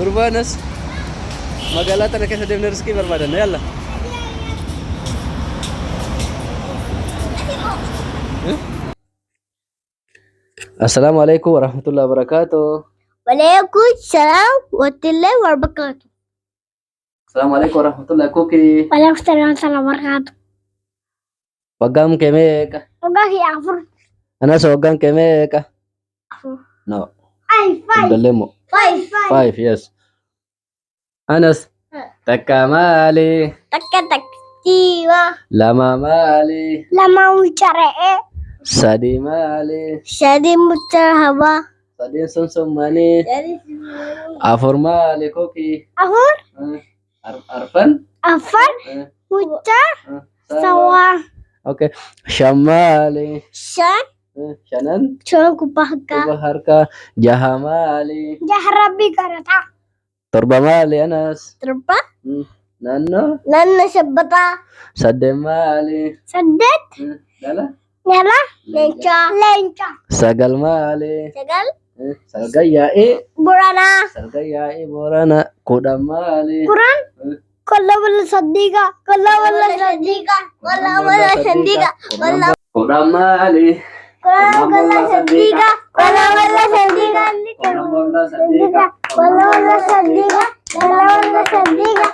Gurbanas. Magaalaa tana keessa deemnee riskii barbaadanna yalla. Assalamualaikum warahmatullahi wabarakatuh. Waalaikumsalam warahmatullahi wabarakatuh. Assalamualaikum warahmatullahi wabarakatuh. Waalaikumsalam wabarakatuh. Wagam kemeka. Oga afur. Anas wagam kemeka. Afur. No. Five. Dalemo. Five. 5, yes. Anas. Takka mali. Takka jiwa. Lama mali. Lama ucare. Sadi mali. Shadi mutar hawa. Sadi sumsum mani. Afur mali koki. Afur. Arfan. Afar. Mutar. Sawa. Okay. Syamali. Shan. Shanan. Chon kupahka. Kubaharka. Jahamali. Jahrabi karata. Torba mali Anas. Terpa. Nano. Nanna sabbata. Sademali. Sadet. Dala. Nyala. Lenca. Sagal mali. Sagal. Salgayai. Burana. Salgayai borana. Kodam mali. Quran. Kalla wala saddiqa. Kalla wala saddiqa. Kalla wala saddiqa. Kalla Kodam mali. wala saddiqa. Kalla wala saddiqa. Kodam wala saddiqa. Kalla wala saddiqa. Kalla wala saddiqa.